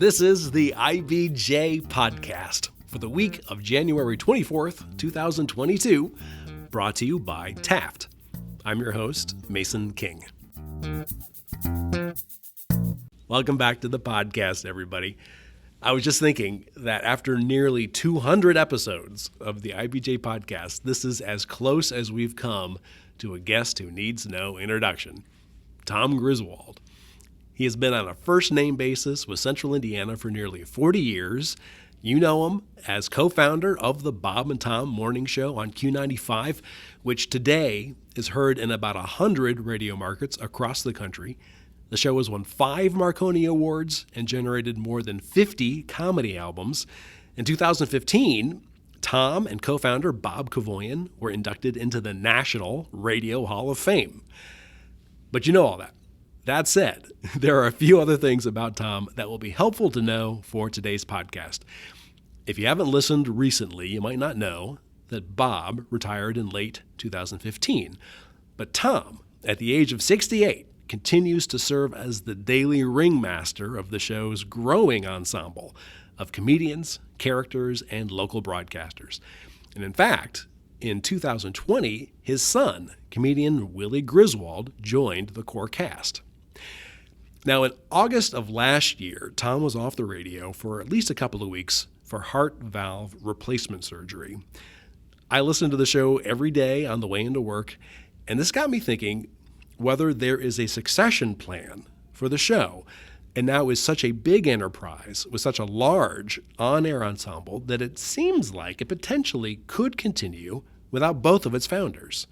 This is the IBJ Podcast for the week of January 24th, 2022, brought to you by Taft. I'm your host, Mason King. Welcome back to the podcast, everybody. I was just thinking that after nearly 200 episodes of the IBJ Podcast, this is as close as we've come to a guest who needs no introduction, Tom Griswold. He has been on a first-name basis with Central Indiana for nearly 40 years. You know him as co-founder of the Bob and Tom Morning Show on Q95, which today is heard in about 100 radio markets across the country. The show has won 5 Marconi Awards and generated more than 50 comedy albums. In 2015, Tom and co-founder Bob Kavoyan were inducted into the National Radio Hall of Fame. But you know all that. That said, there are a few other things about Tom that will be helpful to know for today's podcast. If you haven't listened recently, you might not know that Bob retired in late 2015. But Tom, at the age of 68, continues to serve as the daily ringmaster of the show's growing ensemble of comedians, characters, and local broadcasters. And in fact, in 2020, his son, comedian Willie Griswold, joined the core cast. Now, in August of last year, Tom was off the radio for at least a couple of weeks for heart valve replacement surgery. I listened to the show every day on the way into work, and this got me thinking whether there is a succession plan for the show. And now is such a big enterprise with such a large on-air ensemble that it seems like it potentially could continue without both of its founders.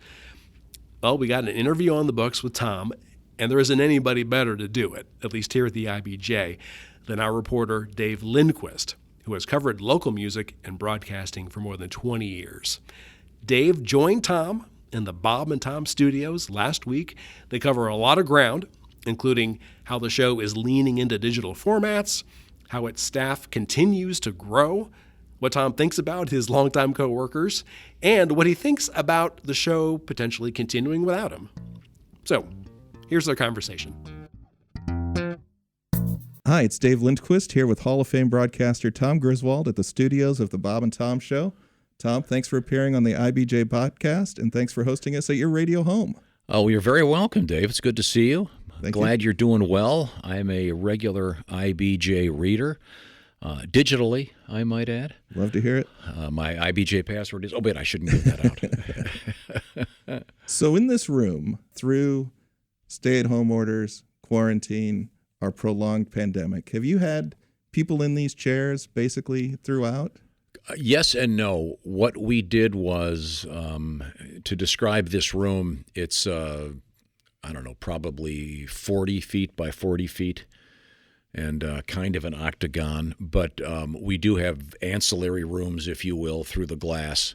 Well, we got an interview on the books with Tom, and there isn't anybody better to do it, at least here at the IBJ, than our reporter Dave Lindquist, who has covered local music and broadcasting for more than 20 years. Dave joined Tom in the Bob and Tom studios last week. They cover a lot of ground, including how the show is leaning into digital formats, how its staff continues to grow, what Tom thinks about his longtime coworkers, and what he thinks about the show potentially continuing without him. So, here's their conversation. Hi, it's Dave Lindquist here with Hall of Fame broadcaster Tom Griswold at the studios of the Bob and Tom Show. Tom, thanks for appearing on the IBJ Podcast, and thanks for hosting us at your radio home. Oh, you're very welcome, Dave. It's good to see you. Glad you're doing well. I'm a regular IBJ reader, digitally, I might add. Love to hear it. My IBJ password is, I shouldn't give that out. So in this room, through stay-at-home orders, quarantine, our prolonged pandemic, have you had people in these chairs basically throughout? Yes and no. What we did was, to describe this room, it's, probably 40 feet by 40 feet and kind of an octagon. But we do have ancillary rooms, if you will, through the glass.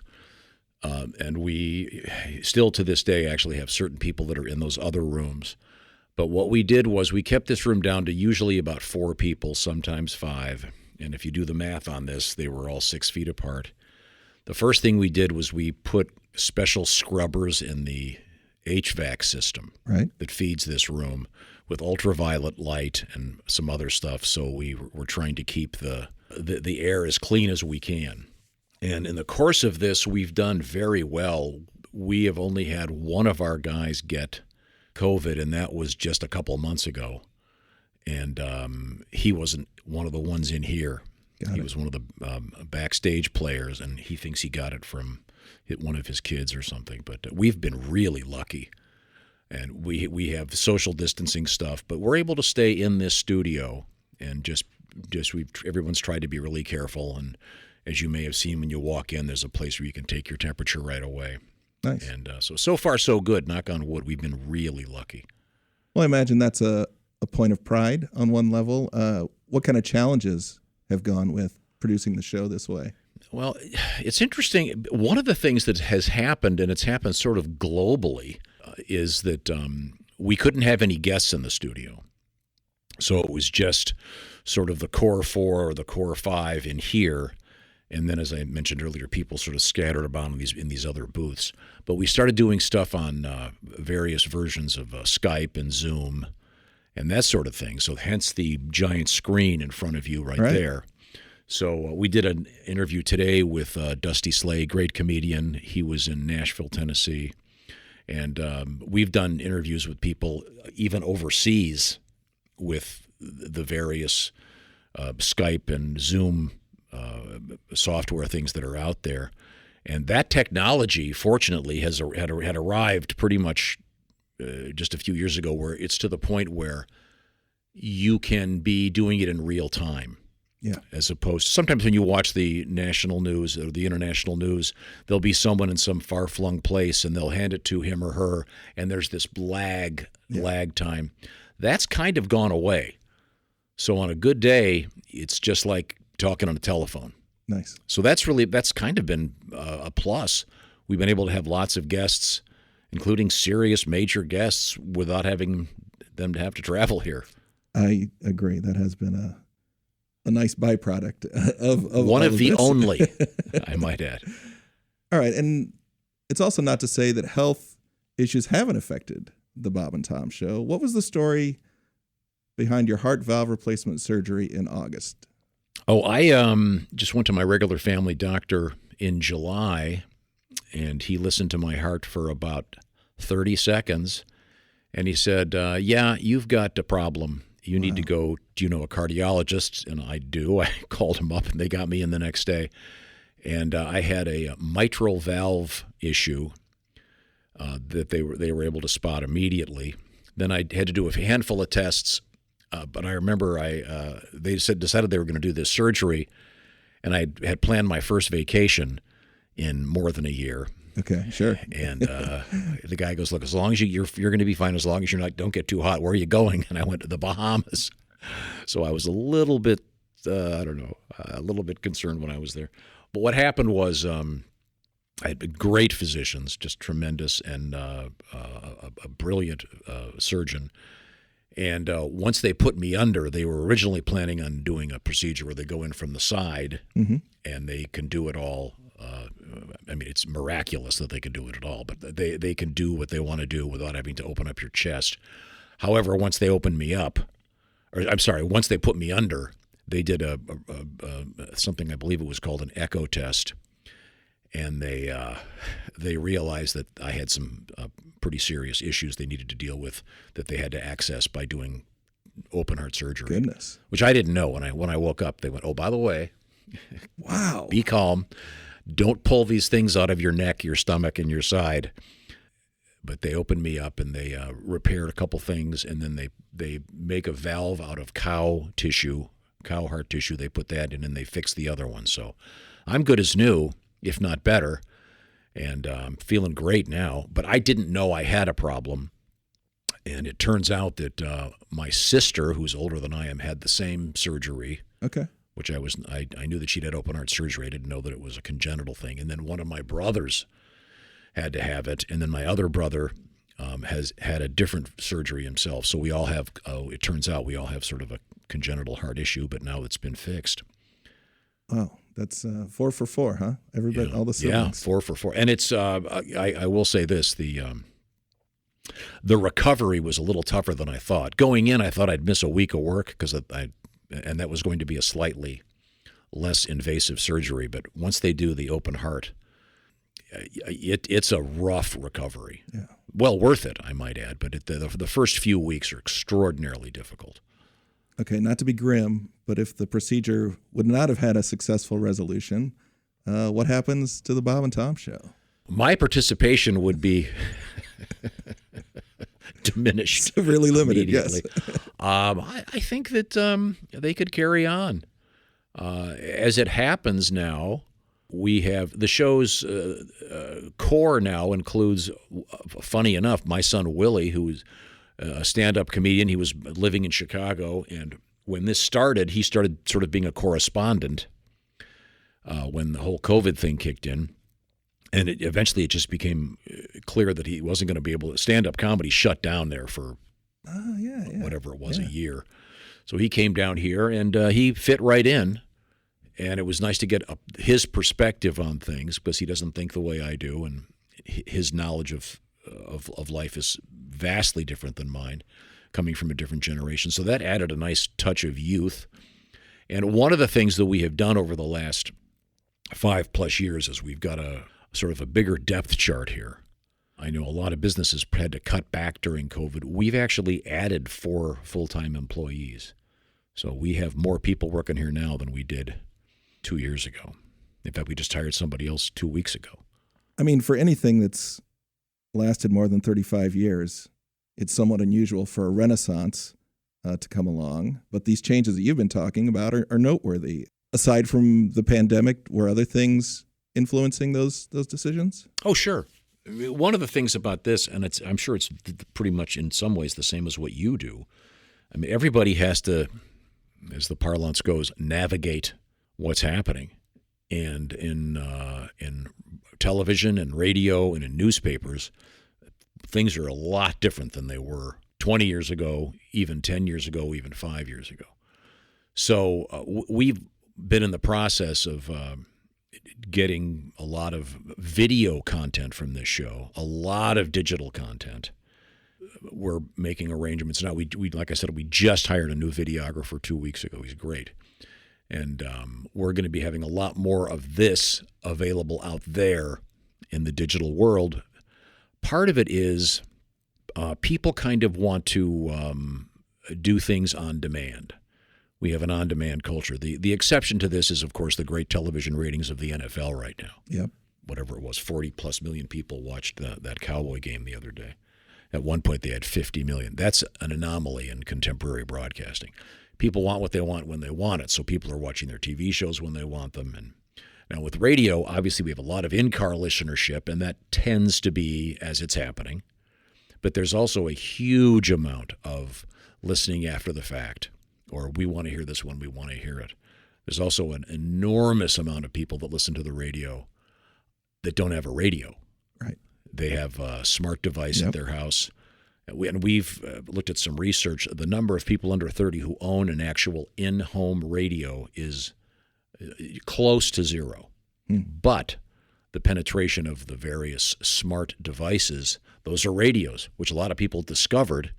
And we still to this day actually have certain people that are in those other rooms. But what we did was we kept this room down to usually about 4 people, sometimes 5. And if you do the math on this, they were all 6 feet apart. The first thing we did was we put special scrubbers in the HVAC system that feeds this room with ultraviolet light and some other stuff. So we were trying to keep the air as clean as we can. And in the course of this, we've done very well. We have only had one of our guys get COVID, and that was just a couple of months ago. And he wasn't one of the ones in here. He was one of the backstage players, and he thinks he got it from one of his kids or something. But we've been really lucky, and we have social distancing stuff. But we're able to stay in this studio, and everyone's tried to be really careful. And as you may have seen when you walk in, there's a place where you can take your temperature right away. Nice. And so far so good. Knock on wood. We've been really lucky. Well, I imagine that's a point of pride on one level. What kind of challenges have gone with producing the show this way? Well, it's interesting. One of the things that has happened, and it's happened sort of globally, is that we couldn't have any guests in the studio. So it was just sort of the core 4 or the core 5 in here. And then, as I mentioned earlier, people sort of scattered about in these other booths. But we started doing stuff on various versions of Skype and Zoom. and that sort of thing. So hence the giant screen in front of you right there. So we did an interview today with Dusty Slay, great comedian. He was in Nashville, Tennessee. And we've done interviews with people even overseas with the various Skype and Zoom software things that are out there. And that technology, fortunately, had arrived pretty much just a few years ago, where it's to the point where you can be doing it in real time. Yeah. As opposed to sometimes when you watch the national news or the international news, there'll be someone in some far-flung place and they'll hand it to him or her, and there's this lag time. That's kind of gone away. So on a good day, it's just like talking on a telephone. Nice. So that's kind of been a plus. We've been able to have lots of guests, including serious major guests, without having them to have to travel here. I agree. That has been a nice byproduct of one of the this. only, I might add. All right. And it's also not to say that health issues haven't affected the Bob and Tom Show. What was the story behind your heart valve replacement surgery in August? Oh, I just went to my regular family doctor in July, and he listened to my heart for about 30 seconds, and he said, yeah, you've got a problem. You need to go, do you know a cardiologist? And I do. I called him up, and they got me in the next day. And I had a mitral valve issue that they were able to spot immediately. Then I had to do a handful of tests, but I remember they decided they were going to do this surgery, and I had planned my first vacation in more than a year. Okay, sure. And the guy goes, look, as long as you're going to be fine, as long as don't get too hot. Where are you going? And I went to the Bahamas. So I was a little bit, a little bit concerned when I was there. But what happened was I had great physicians, just tremendous, and a brilliant surgeon. And once they put me under, they were originally planning on doing a procedure where they go in from the side, and they can do it all. I mean, it's miraculous that they can do it at all, but they can do what they want to do without having to open up your chest. However, once they opened me up, once they put me under, they did something, I believe it was called an echo test, and they realized that I had some pretty serious issues they needed to deal with that they had to access by doing open heart surgery. Goodness. Which I didn't know when I woke up. They went, oh, by the way, wow, be calm. Don't pull these things out of your neck, your stomach, and your side. But they opened me up, and they repaired a couple things, and then they make a valve out of cow heart tissue. They put that in, and they fix the other one. So I'm good as new, if not better, and I'm feeling great now. But I didn't know I had a problem, and it turns out that my sister, who's older than I am, had the same surgery. Okay. Which I knew that she'd had open heart surgery. I didn't know that it was a congenital thing. And then one of my brothers had to have it, and then my other brother has had a different surgery himself. So we all have. It turns out we all have sort of a congenital heart issue, but now it's been fixed. Wow, that's 4 for 4, huh? Everybody, all the siblings. Yeah, 4 for 4. And it's. I will say this: the recovery was a little tougher than I thought. Going in, I thought I'd miss a week of work because and that was going to be a slightly less invasive surgery. But once they do the open heart, it's a rough recovery. Yeah. Well worth it, I might add. But the first few weeks are extraordinarily difficult. Okay, not to be grim, but if the procedure would not have had a successful resolution, what happens to the Bob and Tom Show? My participation would be diminished. Severely limited, yes. I think that they could carry on. As it happens now, we have the show's core now includes, funny enough, my son Willie, who's a stand-up comedian. He was living in Chicago, and when this started, he started sort of being a correspondent when the whole COVID thing kicked in. And eventually it just became clear that he wasn't going to be able to. Stand-up comedy shut down there for whatever it was, a year. So he came down here, and he fit right in. And it was nice to get his perspective on things because he doesn't think the way I do, and his knowledge of life is vastly different than mine. coming from a different generation. So that added a nice touch of youth. And one of the things that we have done over the last 5+ years is we've got a sort of a bigger depth chart here. I know a lot of businesses had to cut back during COVID. We've actually added 4 full-time employees. So we have more people working here now than we did 2 years ago. In fact, we just hired somebody else 2 weeks ago. I mean, for anything that's lasted more than 35 years, it's somewhat unusual for a renaissance to come along. But these changes that you've been talking about are noteworthy. Aside from the pandemic, were other things influencing those decisions? Oh, sure. One of the things about this, and I'm sure it's pretty much in some ways the same as what you do. I mean, everybody has to, as the parlance goes, navigate what's happening. And in television and radio and in newspapers, things are a lot different than they were 20 years ago, even 10 years ago, even 5 years ago. So we've been in the process of getting a lot of video content from this show, a lot of digital content. We're making arrangements now. We like I said, we just hired a new videographer 2 weeks ago. He's great. And we're going to be having a lot more of this available out there in the digital world. Part of it is people kind of want to do things on demand. We have an on-demand culture. The exception to this is, of course, the great television ratings of the NFL right now. Yep. Whatever it was, 40+ million people watched that Cowboy game the other day. At one point, they had 50 million. That's an anomaly in contemporary broadcasting. People want what they want when they want it, so people are watching their TV shows when they want them. And now with radio, obviously we have a lot of in-car listenership, and that tends to be as it's happening. But there's also a huge amount of listening after the fact, or we want to hear this when we want to hear it. There's also an enormous amount of people that listen to the radio that don't have a radio. Right. They have a smart device at their house. And we've looked at some research. The number of people under 30 who own an actual in-home radio is close to zero. But the penetration of the various smart devices, those are radios, which a lot of people discovered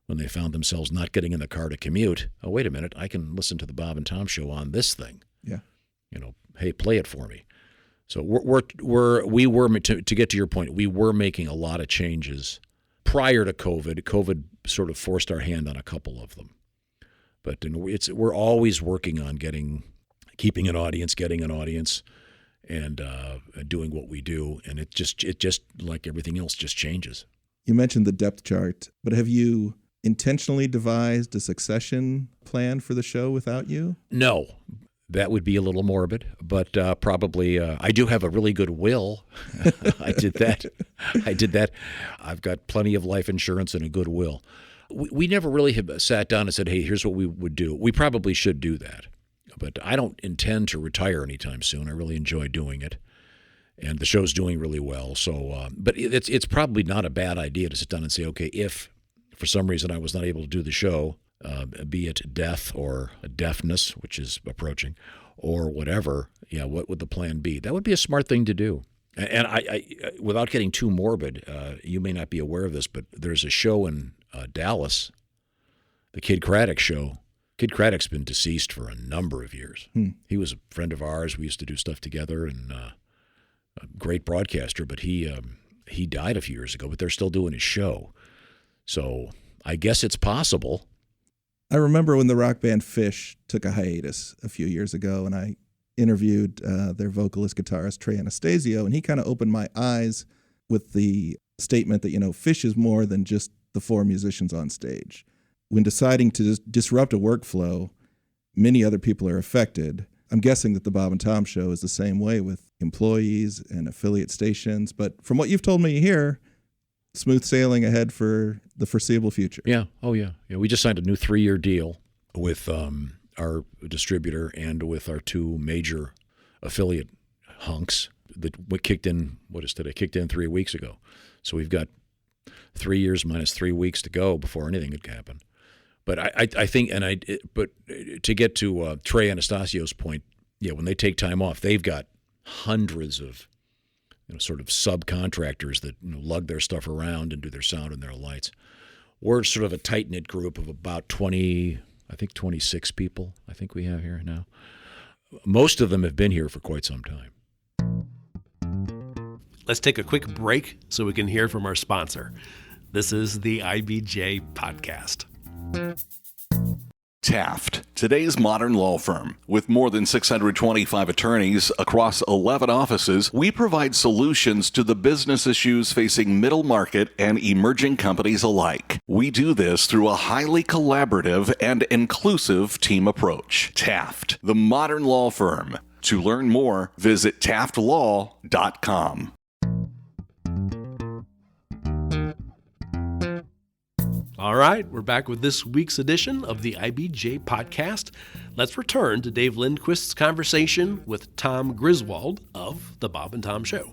when they found themselves not getting in the car to commute. Oh, wait a minute, I can listen to the Bob and Tom show on this thing. Yeah. Hey, play it for me. So to get to your point, we were making a lot of changes prior to COVID. COVID sort of forced our hand on a couple of them. But we're always working on keeping an audience, getting an audience, and doing what we do. And it just like everything else, just changes. You mentioned the depth chart, but have you intentionally devised a succession plan for the show without you? No. That would be a little morbid, but probably I do have a really good will. I did that. I've got plenty of life insurance and a good will. We never really have sat down and said, hey, here's what we would do. We probably should do that. But I don't intend to retire anytime soon. I really enjoy doing it. And the show's doing really well. So, but it's probably not a bad idea to sit down and say, okay, if for some reason I was not able to do the show, be it death or deafness, which is approaching, or whatever, what would the plan be? That would be a smart thing to do. And I without getting too morbid, you may not be aware of this, but there's a show in Dallas, the Kid Craddock show. Kid Craddock's been deceased for a number of years. He was a friend of ours. We used to do stuff together, and a great broadcaster, but he died a few years ago, but they're still doing his show. So I guess it's possible. I remember when the rock band Fish took a hiatus a few years ago, and I interviewed their vocalist guitarist Trey Anastasio, and he kind of opened my eyes with the statement that, Fish is more than just the 4 musicians on stage. When deciding to disrupt a workflow, many other people are affected. I'm guessing that the Bob and Tom show is the same way with employees and affiliate stations, but from what you've told me here, smooth sailing ahead for the foreseeable future. Yeah. Oh, yeah. We just signed a new 3-year deal with our distributor and with our 2 major affiliate hunks that kicked in, what is today? Kicked in 3 weeks ago. So we've got 3 years minus 3 weeks to go before anything could happen. But I think, but to get to Trey Anastasio's point, when they take time off, they've got hundreds of sort of subcontractors that lug their stuff around and do their sound and their lights. we're sort of a tight-knit group of about 26 people I think we have here now. Most of them have been here for quite some time. Let's take a quick break so we can hear from our sponsor. This is the IBJ Podcast. Taft, today's modern law firm. With more than 625 attorneys across 11 offices, we provide solutions to the business issues facing middle market and emerging companies alike. We do this through a highly collaborative and inclusive team approach. Taft, the modern law firm. To learn more, visit taftlaw.com. All right, we're back with this week's edition of the IBJ Podcast. Let's return to Dave Lindquist's conversation with Tom Griswold of The Bob and Tom Show.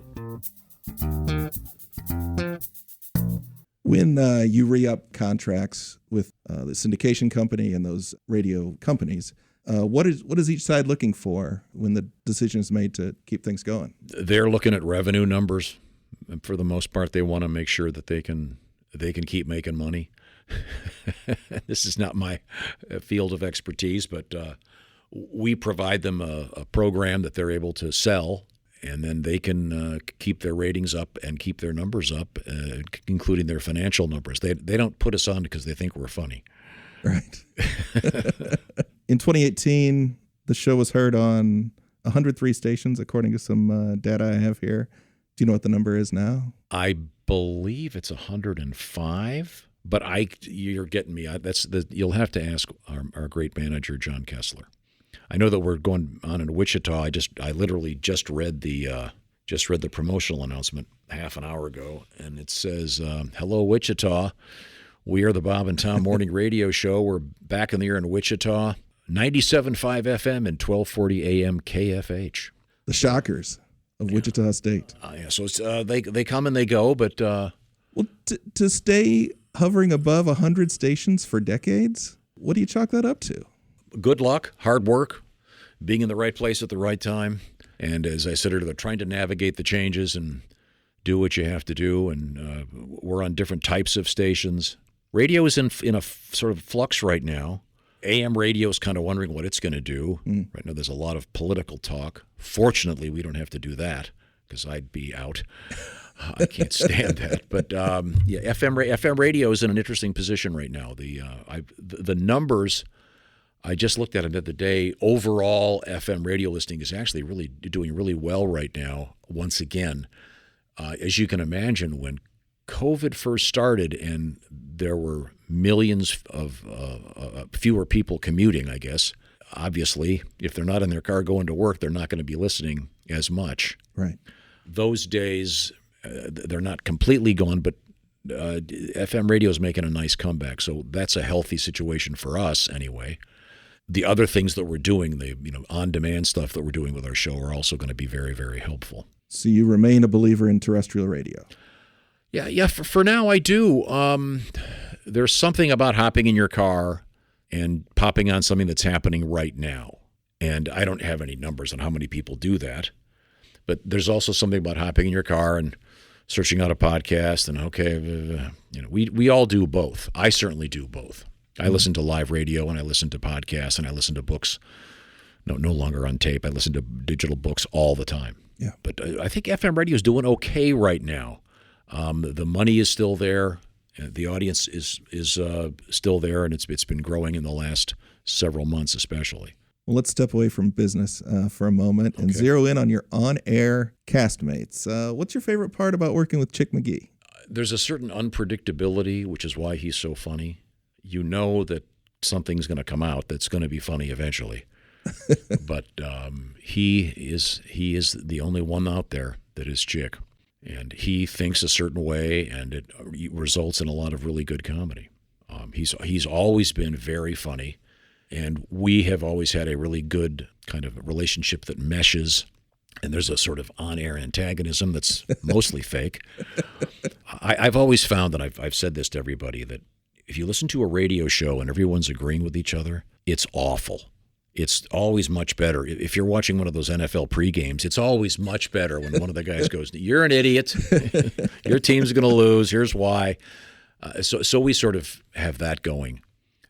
When you re-up contracts with the syndication company and those radio companies, what is each side looking for when the decision is made to keep things going? They're looking at revenue numbers. For the most part, they want to make sure that they can keep making money. This is not my field of expertise, but we provide them a program that they're able to sell, and then they can keep their ratings up and keep their numbers up, including their financial numbers. They don't put us on because they think we're funny. Right. In 2018, the show was heard on 103 stations, according to some data I have here. Do you know what the number is now? I believe it's 105. But you're getting me. You'll have to ask our great manager, John Kessler. I know that we're going on in Wichita. I literally just read the promotional announcement half an hour ago, and it says, "Hello, Wichita. We are the Bob and Tom Morning Radio Show. We're back in the air in Wichita, 97.5 FM and 1240 AM KFH." The Shockers of Wichita State. Yeah. So it's, they come and they go, but well, to stay hovering above 100 stations for decades, what do you chalk that up to? Good luck, hard work, being in the right place at the right time, and as I said earlier, trying to navigate the changes and do what you have to do. And we're on different types of stations. Radio is in a sort of flux right now. AM radio is kind of wondering what it's going to do. Right now there's a lot of political talk. Fortunately, we don't have to do that because I'd be out. I can't stand that. But yeah, FM radio is in an interesting position right now. The numbers, I just looked at it the other day. Overall, FM radio listening is actually really doing really well right now. Once again, as you can imagine, when COVID first started and there were millions of fewer people commuting, I guess, obviously, if they're not in their car going to work, they're not going to be listening as much. Right. Those days, they're not completely gone, but FM radio is making a nice comeback. So that's a healthy situation for us anyway. The other things that we're doing, the on-demand stuff that we're doing with our show are also going to be very, very helpful. So you remain a believer in terrestrial radio? Yeah. For now, I do. There's something about hopping in your car and popping on something that's happening right now. And I don't have any numbers on how many people do that. But there's also something about hopping in your car and searching out a podcast. And we all do both. I certainly do both. I listen to live radio and I listen to podcasts and I listen to books. No longer on tape. I listen to digital books all the time. Yeah. But I think FM radio is doing okay right now. The money is still there. The audience is still there, and it's been growing in the last several months, especially. Well, let's step away from business for a moment and zero in on your on-air castmates. What's your favorite part about working with Chick McGee? There's a certain unpredictability, which is why he's so funny. You know that something's going to come out that's going to be funny eventually. But he is the only one out there that is Chick. And he thinks a certain way, and it results in a lot of really good comedy. He's always been very funny, and we have always had a really good kind of relationship that meshes, and there's a sort of on-air antagonism that's mostly fake. I've always found, and I've said this to everybody, that if you listen to a radio show and everyone's agreeing with each other, it's awful. It's always much better. If you're watching one of those NFL pre-games, it's always much better when one of the guys goes, "You're an idiot. Your team's going to lose. Here's why." So we sort of have that going.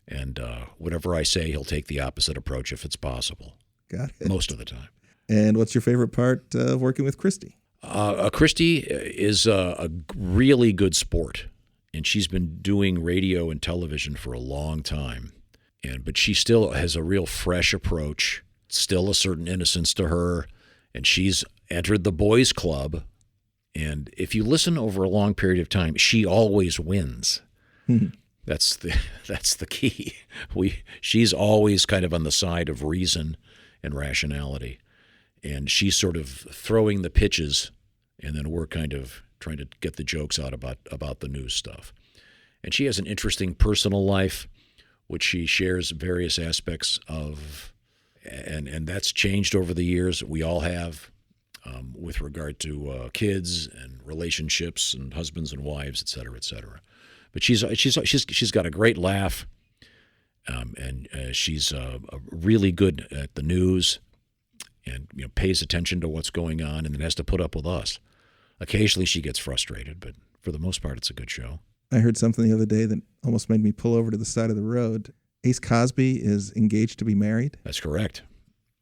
And whatever I say, he'll take the opposite approach if it's possible. Got it. Most of the time. And what's your favorite part of working with Kristi? Kristi is a really good sport, and she's been doing radio and television for a long time. But she still has a real fresh approach, still a certain innocence to her, and she's entered the boys' club. And if you listen over a long period of time, she always wins. That's the key. She's always kind of on the side of reason and rationality. And she's sort of throwing the pitches, and then we're kind of trying to get the jokes out about the news stuff. And she has an interesting personal life, which she shares various aspects of, and that's changed over the years. We all have, with regard to kids and relationships and husbands and wives, et cetera, et cetera. But she's got a great laugh, and she's really good at the news. And pays attention to what's going on, and then has to put up with us. Occasionally she gets frustrated, but for the most part, it's a good show. I heard something the other day that almost made me pull over to the side of the road. Ace Cosby is engaged to be married? That's correct.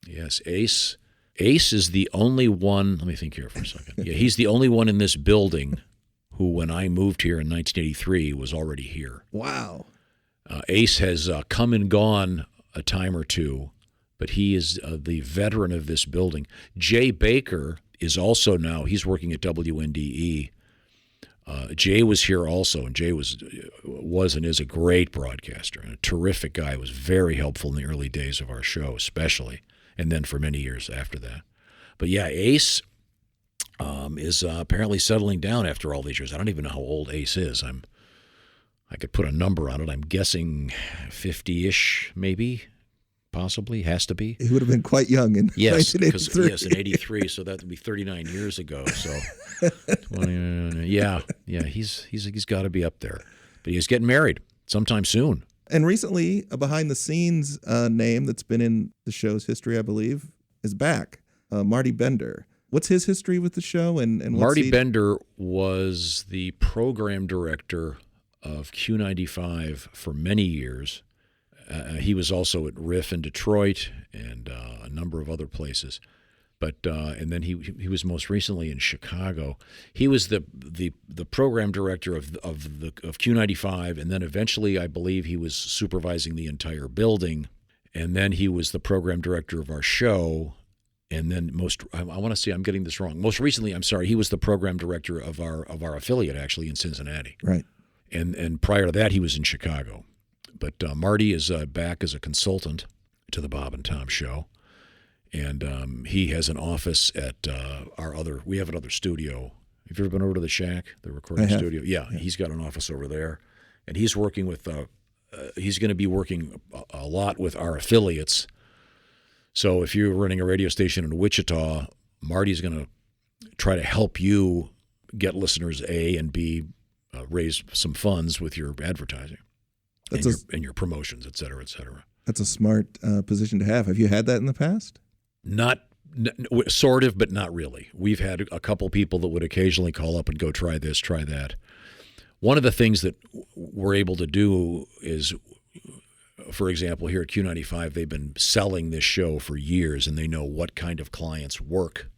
Yes, Ace is the only one. Let me think here for a second. Yeah, he's the only one in this building who, when I moved here in 1983, was already here. Wow. Ace has come and gone a time or two, but he is the veteran of this building. Jay Baker is also now, he's working at WNDE. Jay was here also, and Jay was and is a great broadcaster and a terrific guy. Was very helpful in the early days of our show, especially, and then for many years after that. But yeah, Ace is apparently settling down after all these years. I don't even know how old Ace is. I could put a number on it. I'm guessing 50-ish, maybe. Possibly, has to be. He would have been quite young in 1983. Yes, in 83, so that would be 39 years ago. So, 20, yeah, he's got to be up there. But he's getting married sometime soon. And recently, a behind-the-scenes name that's been in the show's history, I believe, is back. Marty Bender. What's his history with the show? And Marty Bender was the program director of Q95 for many years. He was also at Riff in Detroit and a number of other places, but and then he was most recently in Chicago. He was the program director of Q95, and then eventually I believe he was supervising the entire building, and then he was the program director of our show, and then I want to say I'm getting this wrong. Most recently, I'm sorry, he was the program director of our affiliate actually in Cincinnati, right? And prior to that, he was in Chicago. But Marty is back as a consultant to the Bob and Tom Show, and he has an office at we have another studio. Have you ever been over to the Shack, the recording studio? Yeah, he's got an office over there, and he's working with. He's going to be working a lot with our affiliates. So if you're running a radio station in Wichita, Marty's going to try to help you get listeners A and B, raise some funds with your advertising. And your promotions, et cetera, et cetera. That's a smart position to have. Have you had that in the past? Sort of, but not really. We've had a couple people that would occasionally call up and go, try this, try that. One of the things that we're able to do is, for example, here at Q95, they've been selling this show for years, and they know what kind of clients work.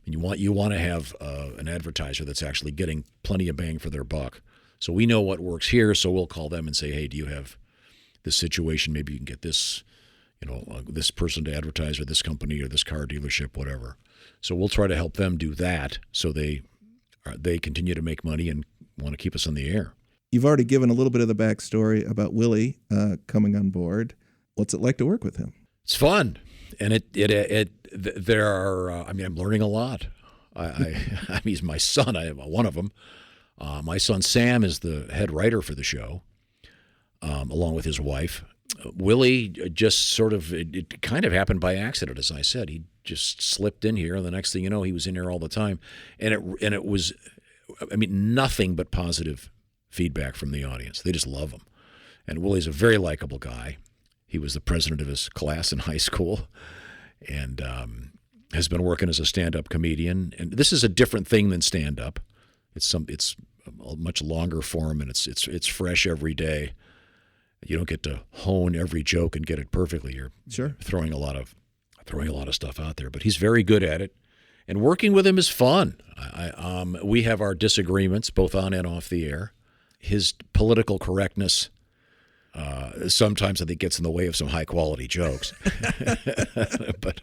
And you want to have an advertiser that's actually getting plenty of bang for their buck. So we know what works here, so we'll call them and say, hey, do you have this situation? Maybe you can get this, this person to advertise, or this company, or this car dealership, whatever. So we'll try to help them do that, so they continue to make money and want to keep us on the air. You've already given a little bit of the backstory about Willie coming on board. What's it like to work with him? It's fun, and there are. I'm learning a lot. He's my son. I have one of them. My son Sam is the head writer for the show, along with his wife. Willie just sort of, it kind of happened by accident, as I said. He just slipped in here, and the next thing you know, he was in here all the time. And it was, nothing but positive feedback from the audience. They just love him. And Willie's a very likable guy. He was the president of his class in high school, and has been working as a stand-up comedian. And this is a different thing than stand-up. It's a much longer form, and it's fresh every day. You don't get to hone every joke and get it perfectly. You're throwing a lot of stuff out there, but he's very good at it, and working with him is fun. We have our disagreements both on and off the air. His political correctness sometimes I think gets in the way of some high quality jokes, but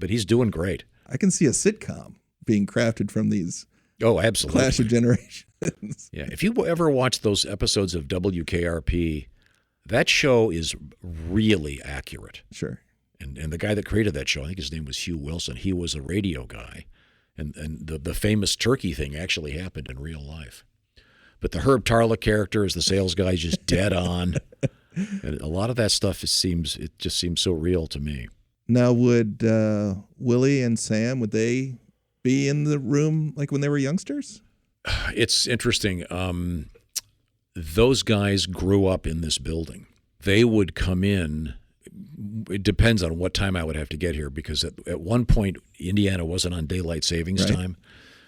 he's doing great. I can see a sitcom being crafted from these. Oh, absolutely. Clash of generations. Yeah, if you ever watch those episodes of WKRP, that show is really accurate. Sure. And the guy that created that show, I think his name was Hugh Wilson. He was a radio guy, and the famous turkey thing actually happened in real life. But the Herb Tarlick character as the sales guy is just dead on, and a lot of that stuff it just seems so real to me. Now, would Willie and Sam, would they be in the room like when they were youngsters? It's interesting. Those guys grew up in this building. They would come in. It depends on what time I would have to get here, because at one point, Indiana wasn't on daylight savings time.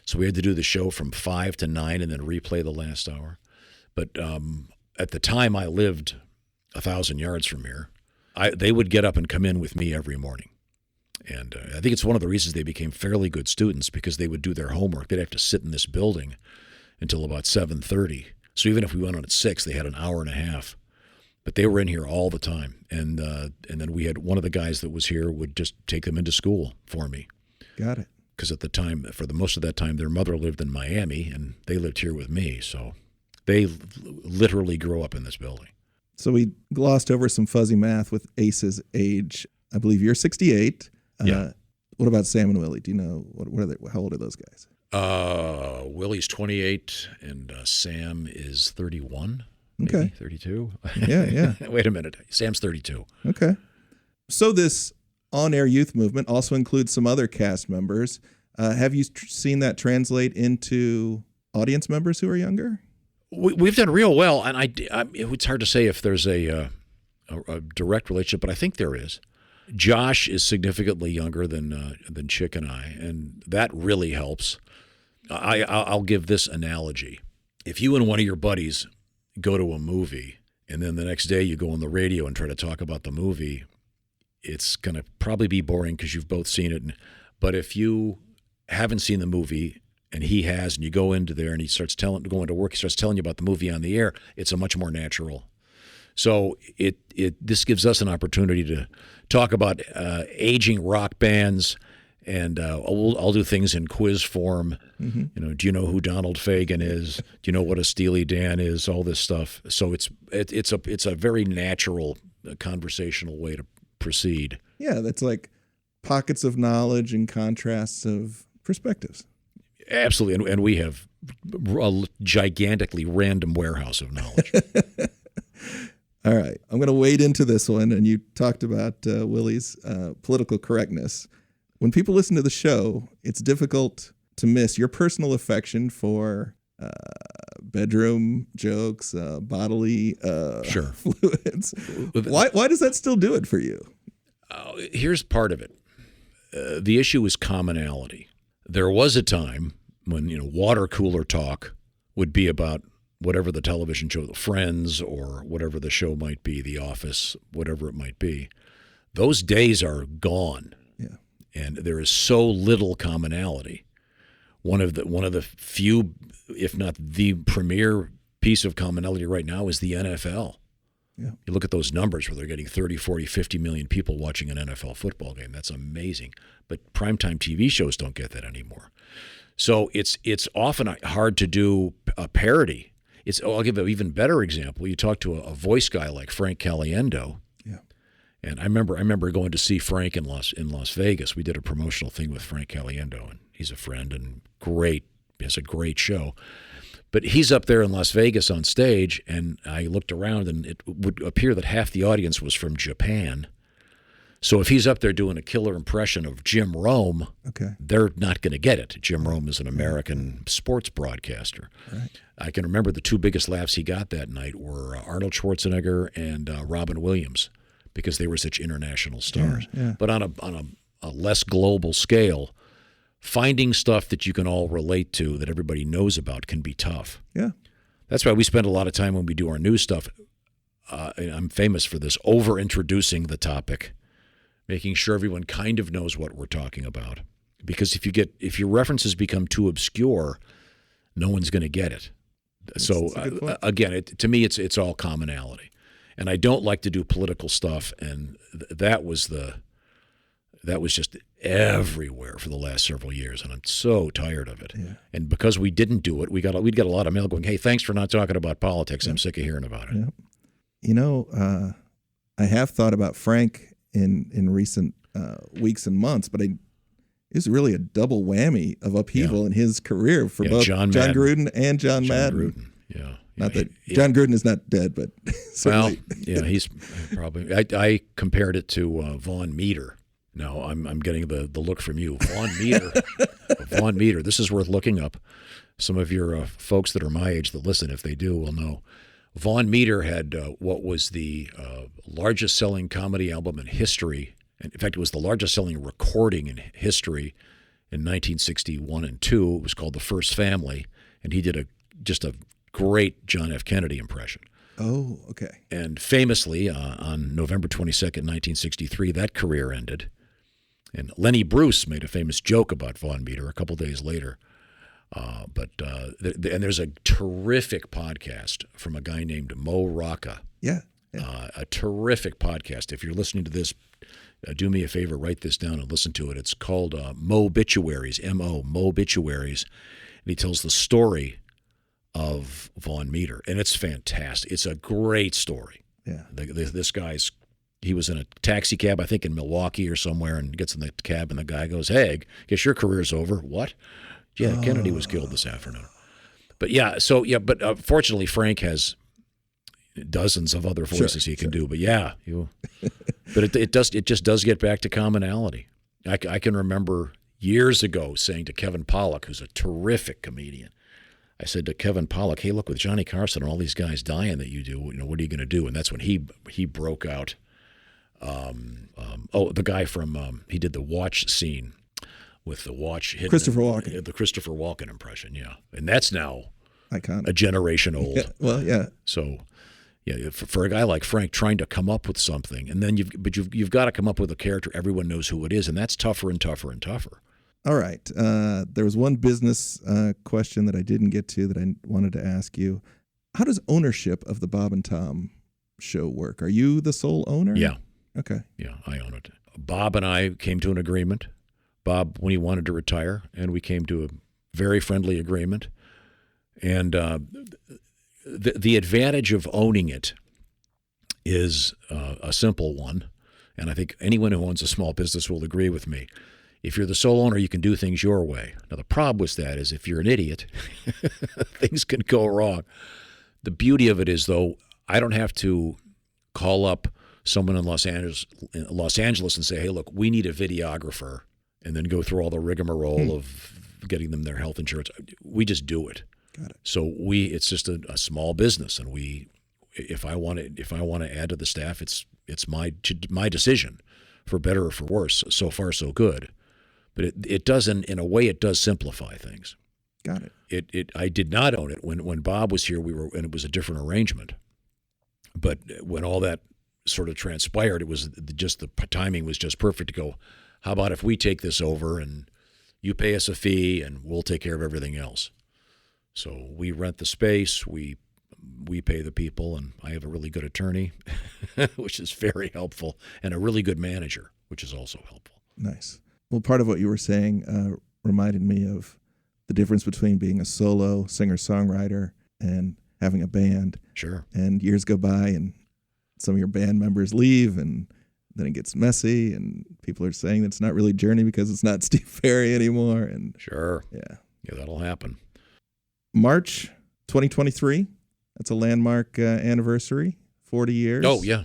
So we had to do the show from 5 to 9 and then replay the last hour. But at the time, I lived 1,000 yards from here. They would get up and come in with me every morning. And I think it's one of the reasons they became fairly good students, because they would do their homework. They'd have to sit in this building until about 7:30. So even if we went on at 6, they had an hour and a half. But they were in here all the time. And then we had one of the guys that was here would just take them into school for me. Got it. Because at the time, for the most of that time, their mother lived in Miami, and they lived here with me. So they literally grew up in this building. So we glossed over some fuzzy math with Ace's age. I believe you're 68. Yeah. What about Sam and Willie? Do you know how old are those guys? Willie's 28, and Sam is 31. Maybe, okay. 32. Yeah. Wait a minute. Sam's 32. Okay. So this on-air youth movement also includes some other cast members. Have you seen that translate into audience members who are younger? We've done real well, and it's hard to say if there's a direct relationship, but I think there is. Josh is significantly younger than Chick and I, and that really helps. I'll give this analogy. If you and one of your buddies go to a movie, and then the next day you go on the radio and try to talk about the movie, it's going to probably be boring because you've both seen it. But if you haven't seen the movie and he has, and you go into there and he starts going to work, he starts telling you about the movie on the air, it's a much more natural. So this gives us an opportunity to talk about aging rock bands, and I'll do things in quiz form. Mm-hmm. You know, do you know who Donald Fagen is? Do you know what a Steely Dan is? All this stuff. So it's a very natural conversational way to proceed. Yeah, that's like pockets of knowledge and contrasts of perspectives. Absolutely, and we have a gigantically random warehouse of knowledge. All right, I'm going to wade into this one, and you talked about Willie's political correctness. When people listen to the show, it's difficult to miss your personal affection for bedroom jokes, bodily fluids. Why does that still do it for you? Here's part of it. The issue is commonality. There was a time when water cooler talk would be about whatever the television show, Friends, or whatever the show might be, The Office, whatever it might be. Those days are gone. Yeah. And there is so little commonality. One of the few, if not the premier piece of commonality right now is the NFL. Yeah. You look at those numbers where they're getting 30, 40, 50 million people watching an NFL football game. That's amazing. But primetime TV shows don't get that anymore. So it's often hard to do a parody. I'll give an even better example. You talk to a voice guy like Frank Caliendo. Yeah. And I remember going to see Frank in Las Vegas. We did a promotional thing with Frank Caliendo, and he's a friend and has a great show. But he's up there in Las Vegas on stage, and I looked around, and it would appear that half the audience was from Japan. So if he's up there doing a killer impression of Jim Rome, they're not going to get it. Jim Rome is an American sports broadcaster. Right. I can remember the two biggest laughs he got that night were Arnold Schwarzenegger and Robin Williams, because they were such international stars. Yeah. But on a less global scale, finding stuff that you can all relate to, that everybody knows about, can be tough. Yeah. That's why we spend a lot of time when we do our news stuff. And I'm famous for this, over-introducing the making sure everyone kind of knows what we're talking about. Because if your references become too obscure, no one's going to get it. So again, to me, it's all commonality. And I don't like to do political stuff, and that was just everywhere for the last several years, and I'm so tired of it. Yeah. And because we didn't do it, we'd get a lot of mail going, "Hey, thanks for not talking about politics. I'm sick of hearing about it." Yeah. You know, I have thought about Frank in recent weeks and months, but it was really a double whammy of upheaval in his career for both John Gruden and John Madden. Gruden. Yeah. Not that John Gruden is not dead, but certainly. Well, yeah, he's probably. I compared it to Vaughn Meter. No, I'm getting the look from you, Vaughn Meter. Vaughn Meter. This is worth looking up. Some of your folks that are my age that listen, if they do, will know. Vaughn Meter had what was the largest selling comedy album in history. In fact, it was the largest selling recording in history in 1961 and 2. It was called The First Family, and he did just a great John F. Kennedy impression. Oh, okay. And famously, on November 22nd, 1963, that career ended. And Lenny Bruce made a famous joke about Vaughn Meter a couple days later. And there's a terrific podcast from a guy named Mo Rocca. Yeah. A terrific podcast. If you're listening to this, do me a favor, write this down and listen to it. It's called Mo-bituaries, M-O, Mo-bituaries. And he tells the story of Vaughn Meter, and it's fantastic. It's a great story. Yeah. This guy's, he was in a taxi cab, I think in Milwaukee or somewhere, and gets in the cab, and the guy goes, "Hey, I guess your career's over." "What?" "Yeah, Kennedy was killed this afternoon." But fortunately, Frank has dozens of other voices he can do. But but it just does get back to commonality. I can remember years ago saying to Kevin Pollak, who's a terrific comedian, I said to Kevin Pollak, "Hey, look, with Johnny Carson and all these guys dying that you do, what are you going to do?" And that's when he broke out. The guy from he did the watch scene with the watch hidden. Christopher Walken. The Christopher Walken impression, yeah. And that's now iconic. A generation old. Yeah, well, yeah. So, yeah, for a guy like Frank trying to come up with something, and then you've got to come up with a character everyone knows who it is, and that's tougher and tougher and tougher. All right. There was one business question that I didn't get to that I wanted to ask you. How does ownership of the Bob and Tom show work? Are you the sole owner? Yeah. Okay. Yeah, I own it. Bob and I came to an agreement. Bob, when he wanted to retire, and we came to a very friendly agreement. And the advantage of owning it is a simple one, and I think anyone who owns a small business will agree with me. If you're the sole owner, you can do things your way. Now, the problem with that is if you're an idiot, things can go wrong. The beauty of it is, though, I don't have to call up someone in Los Angeles and say, "Hey, look, we need a videographer," and then go through all the rigmarole of getting them their health insurance. We just do it. Got it. So it's just a small business, and if I want to add to the staff, it's my decision, for better or for worse. So far, so good. But it does, in a way, it does simplify things. Got it. I did not own it when Bob was here. And it was a different arrangement. But when all that sort of transpired, it was just the timing was just perfect to go, "How about if we take this over and you pay us a fee and we'll take care of everything else?" So we rent the space, we pay the people, and I have a really good attorney, which is very helpful, and a really good manager, which is also helpful. Nice. Well, part of what you were saying reminded me of the difference between being a solo singer-songwriter and having a band. Sure. And years go by and some of your band members leave, and then it gets messy, and people are saying that it's not really Journey because it's not Steve Perry anymore. And sure. Yeah, that'll happen. March 2023. That's a landmark anniversary, 40 years. Oh, yeah.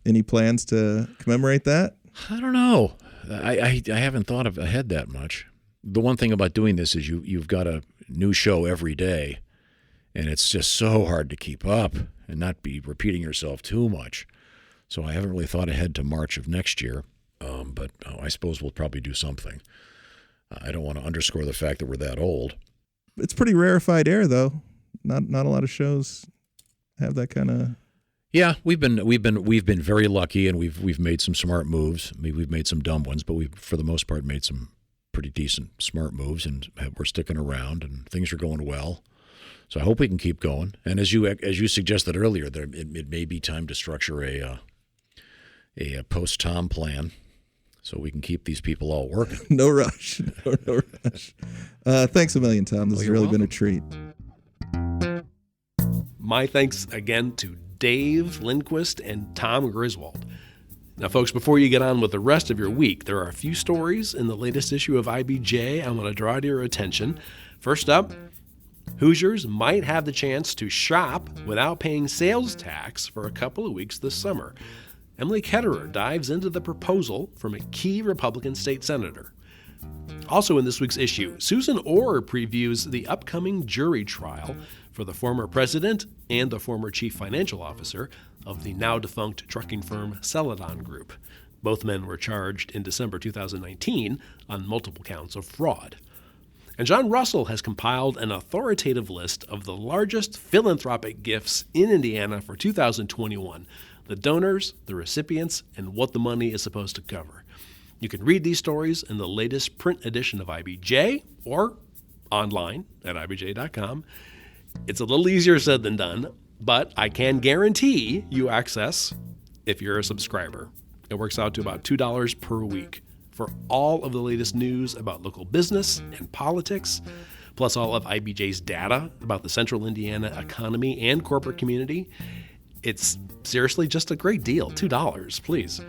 Any plans to commemorate that? I don't know. I haven't thought ahead that much. The one thing about doing this is you've got a new show every day, and it's just so hard to keep up and not be repeating yourself too much. So I haven't really thought ahead to March of next year, but I suppose we'll probably do something. I don't want to underscore the fact that we're that old. It's pretty rarefied air, though. Not a lot of shows have that kind of. Yeah, we've been very lucky, and we've made some smart moves. I mean, we've made some dumb ones, but we've for the most part made some pretty decent smart moves, and we're sticking around, and things are going well. So I hope we can keep going. And as you suggested earlier, it may be time to structure a post-Tom plan, so we can keep these people all working. No rush. No rush. Thanks a million, Tom. This has really been a treat. My thanks again to Dave Lindquist and Tom Griswold. Now, folks, before you get on with the rest of your week, there are a few stories in the latest issue of IBJ I want to draw to your attention. First up, Hoosiers might have the chance to shop without paying sales tax for a couple of weeks this summer. Emily Ketterer dives into the proposal from a key Republican state senator. Also in this week's issue, Susan Orr previews the upcoming jury trial for the former president and the former chief financial officer of the now-defunct trucking firm Celadon Group. Both men were charged in December 2019 on multiple counts of fraud. And John Russell has compiled an authoritative list of the largest philanthropic gifts in Indiana for 2021, the donors, the recipients, and what the money is supposed to cover. You can read these stories in the latest print edition of IBJ or online at IBJ.com. It's a little easier said than done, but I can guarantee you access if you're a subscriber. It works out to about $2 per week for all of the latest news about local business and politics, plus all of IBJ's data about the central Indiana economy and corporate community. It's seriously just a great deal. $2, please.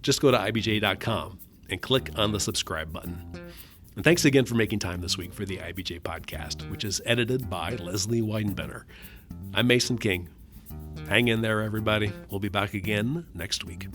Just go to IBJ.com and click on the subscribe button. And thanks again for making time this week for the IBJ Podcast, which is edited by Leslie Weidenbender. I'm Mason King. Hang in there, everybody. We'll be back again next week.